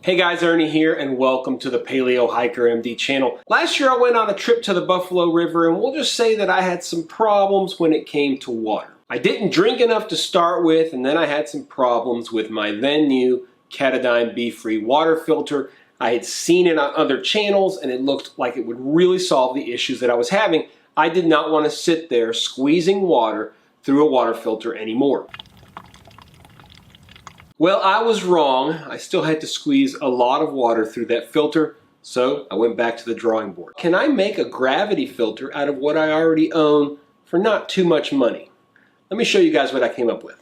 Hey guys, Ernie here and welcome to the Paleo Hiker MD channel. Last year I went on a trip to the Buffalo River and we'll just say that I had some problems when it came to water. I didn't drink enough to start with, and then I had some problems with my then new Katadyn Be-Free water filter. I had seen it on other channels and it looked like it would really solve the issues that I was having. I did not want to sit there squeezing water through a water filter anymore. Well, I was wrong. I still had to squeeze a lot of water through that filter, so I went back to the drawing board. Can I make a gravity filter out of what I already own for not too much money? Let me show you guys what I came up with.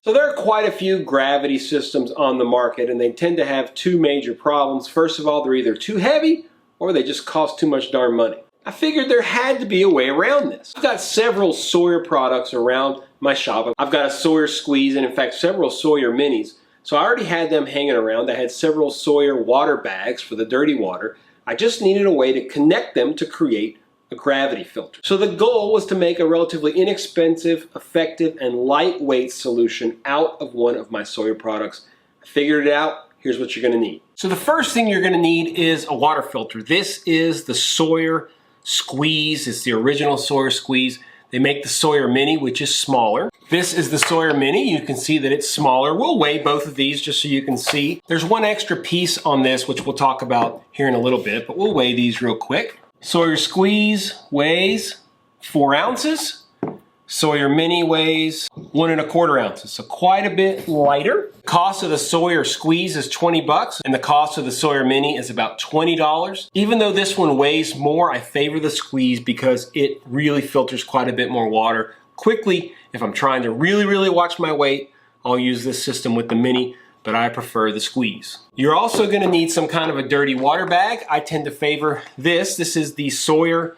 So there are quite a few gravity systems on the market, and they tend to have two major problems. First of all, they're either too heavy or they just cost too much darn money. I figured there had to be a way around this. I've got several SAWYER products around my shop. I've got a SAWYER squeeze and in fact several SAWYER minis. So I already had them hanging around. I had several SAWYER water bags for the dirty water. I just needed a way to connect them to create a gravity filter. So the goal was to make a relatively inexpensive, effective, and lightweight solution out of one of my SAWYER products. I figured it out. Here's what you're going to need. So the first thing you're going to need is a water filter. This is the SAWYER squeeze. It's the original SAWYER squeeze. They make the SAWYER mini, which is smaller. This is the SAWYER mini. You can see that it's smaller. We'll weigh both of these just so you can see. There's one extra piece on this, which we'll talk about here in a little bit, but we'll weigh these real quick. SAWYER squeeze weighs 4 ounces. SAWYER mini weighs 1 1/4 ounces, so quite a bit lighter. Cost of the SAWYER squeeze is 20 bucks, and the cost of the SAWYER mini is about $20. Even though this one weighs more, I favor the squeeze because it really filters quite a bit more water quickly. If I'm trying to really watch my weight, I'll use this system with the mini, but I prefer the squeeze. You're also gonna need some kind of a dirty water bag. I tend to favor this. This is the SAWYER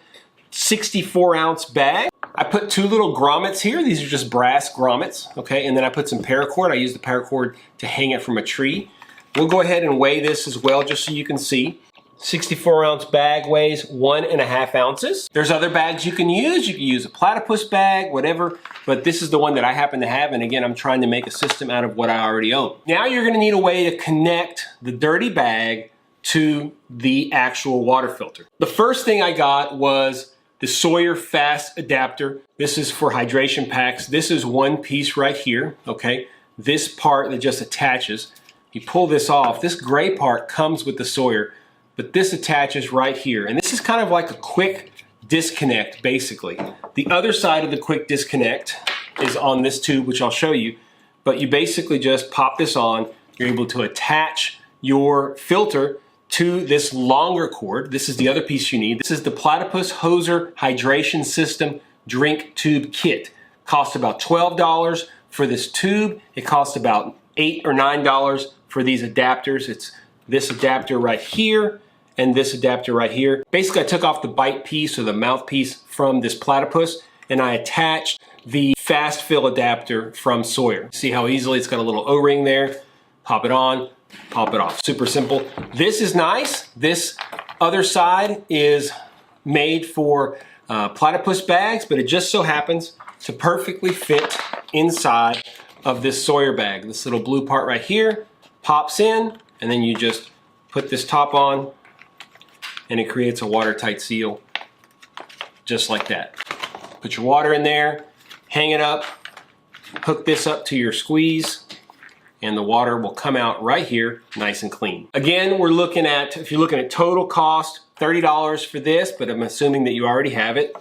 64-ounce bag. I put 2 little grommets here. These are just brass grommets, okay? And then I put some paracord. I use the paracord to hang it from a tree. We'll go ahead and weigh this as well, just so you can see. 64-ounce bag weighs 1 1/2 ounces. There's other bags you can use. You can use a platypus bag, whatever, but this is the one that I happen to have, and again, I'm trying to make a system out of what I already own. Now you're gonna need a way to connect the dirty bag to the actual water filter. The first thing I got was the SAWYER fast adapter. This is for hydration packs. This is one piece right here, okay? This part that just attaches, you pull this off. This gray part comes with the SAWYER, but this attaches right here. And this is kind of like a quick disconnect, basically. The other side of the quick disconnect is on this tube, which I'll show you, but you basically just pop this on. You're able to attach your filter to this longer cord. This is the other piece you need. This is the Platypus Hoser Hydration System Drink Tube Kit. Costs about $12 for this tube. It costs about $8 or $9 for these adapters. It's this adapter right here and this adapter right here. Basically, I took off the bite piece or the mouthpiece from this Platypus and I attached the fast fill adapter from SAWYER. See how easily it's got a little O-ring there. Pop it on, pop it off. Super simple. This is nice. This other side is made for platypus bags, but it just so happens to perfectly fit inside of this SAWYER bag. This little blue part right here pops in, and then you just put this top on, and it creates a watertight seal, just like that. Put your water in there, hang it up, hook this up to your squeeze, and the water will come out right here nice and clean. Again, we're looking at, if you're looking at total cost, $30 for this, but I'm assuming that you already have it.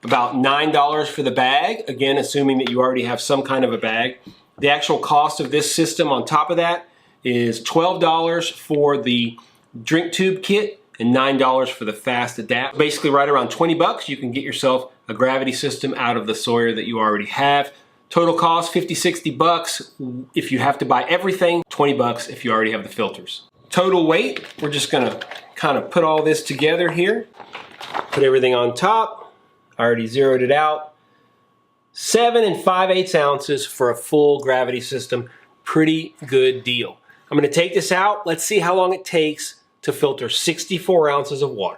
About $9 for the bag, again, assuming that you already have some kind of a bag. The actual cost of this system on top of that is $12 for the drink tube kit and $9 for the fast adapt. Basically right around 20 bucks, you can get yourself a gravity system out of the SAWYER that you already have. Total cost, 50, 60 bucks if you have to buy everything, 20 bucks if you already have the filters. Total weight, we're just gonna kind of put all this together here. Put everything on top. I already zeroed it out. 7 5/8 ounces for a full gravity system. Pretty good deal. I'm gonna take this out. Let's see how long it takes to filter 64 ounces of water.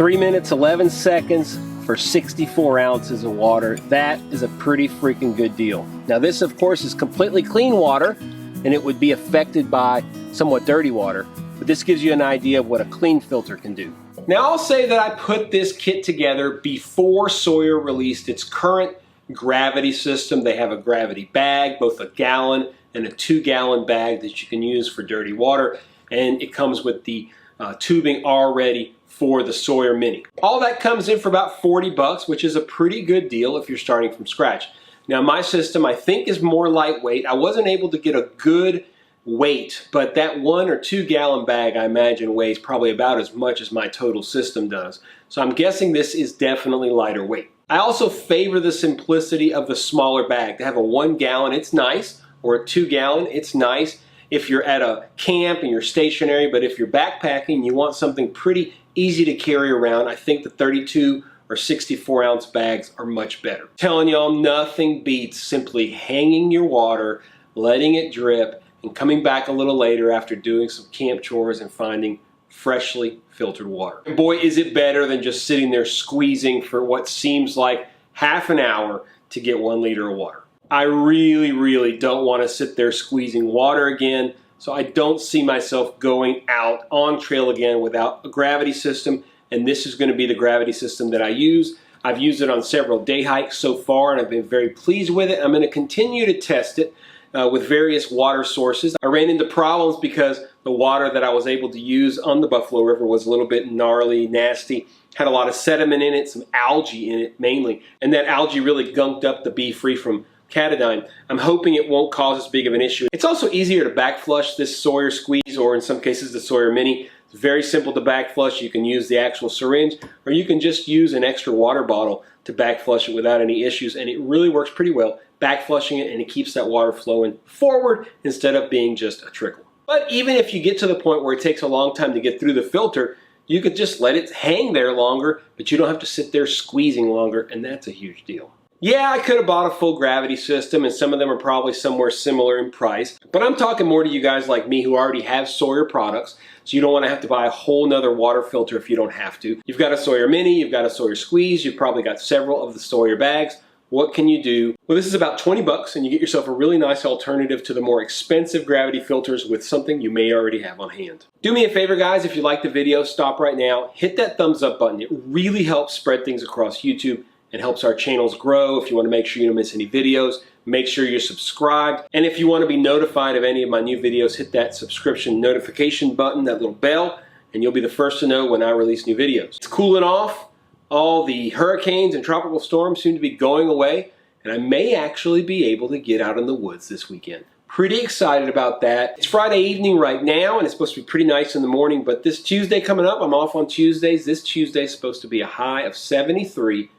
3 minutes, 11 seconds for 64 ounces of water. That is a pretty freaking good deal. Now this, of course, is completely clean water, and it would be affected by somewhat dirty water, but this gives you an idea of what a clean filter can do. Now I'll say that I put this kit together before Sawyer released its current gravity system. They have a gravity bag, both a gallon and a 2-gallon bag that you can use for dirty water, and it comes with the tubing already for the Sawyer Mini. All that comes in for about 40 bucks, which is a pretty good deal if you're starting from scratch. Now my system, I think, is more lightweight. I wasn't able to get a good weight, but that 1 or 2 gallon bag, I imagine, weighs probably about as much as my total system does. So I'm guessing this is definitely lighter weight. I also favor the simplicity of the smaller bag. To have a 1 gallon, it's nice, or a 2 gallon, it's nice if you're at a camp and you're stationary, but if you're backpacking, you want something pretty easy to carry around. I think the 32 or 64 ounce bags are much better. Telling y'all, nothing beats simply hanging your water, letting it drip, and coming back a little later after doing some camp chores and finding freshly filtered water. And boy, is it better than just sitting there squeezing for what seems like half an hour to get 1 liter of water. I really don't want to sit there squeezing water again, so I don't see myself going out on trail again without a gravity system, and this is going to be the gravity system that I use. I've used it on several day hikes so far, and I've been very pleased with it. I'm going to continue to test it with various water sources. I ran into problems because the water that I was able to use on the Buffalo River was a little bit gnarly, nasty, had a lot of sediment in it, some algae in it mainly, and that algae really gunked up the Be Free from Catadine. I'm hoping it won't cause as big of an issue. It's also easier to back flush this Sawyer squeeze, or in some cases the Sawyer Mini. It's very simple to back flush. You can use the actual syringe, or you can just use an extra water bottle to back flush it without any issues, and it really works pretty well, back flushing it, and it keeps that water flowing forward instead of being just a trickle. But even if you get to the point where it takes a long time to get through the filter, you could just let it hang there longer, but you don't have to sit there squeezing longer, and that's a huge deal. Yeah, I could have bought a full gravity system, and some of them are probably somewhere similar in price, but I'm talking more to you guys like me who already have Sawyer products, so you don't want to have to buy a whole nother water filter if you don't have to. You've got a Sawyer Mini, you've got a Sawyer Squeeze, you've probably got several of the Sawyer bags. What can you do? Well, this is about 20 bucks, and you get yourself a really nice alternative to the more expensive gravity filters with something you may already have on hand. Do me a favor, guys, if you like the video, stop right now, hit that thumbs up button. It really helps spread things across YouTube. It helps our channels grow. If you want to make sure you don't miss any videos, make sure you're subscribed. And if you want to be notified of any of my new videos, hit that subscription notification button, that little bell, and you'll be the first to know when I release new videos. It's cooling off. All the hurricanes and tropical storms seem to be going away, and I may actually be able to get out in the woods this weekend. Pretty excited about that. It's Friday evening right now, and it's supposed to be pretty nice in the morning, but this Tuesday coming up, I'm off on Tuesdays. This Tuesday is supposed to be a high of 73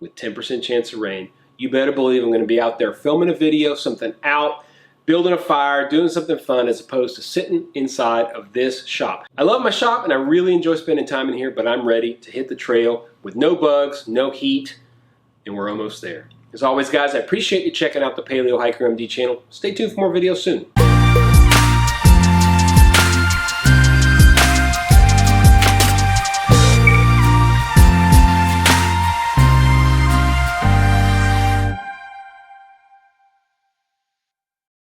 with 10% chance of rain. You better believe I'm going to be out there filming a video, something out, building a fire, doing something fun, as opposed to sitting inside of this shop. I love my shop and I really enjoy spending time in here, but I'm ready to hit the trail with no bugs, no heat, and we're almost there. As always, guys, I appreciate you checking out the Paleo Hiker MD channel. Stay tuned for more videos soon.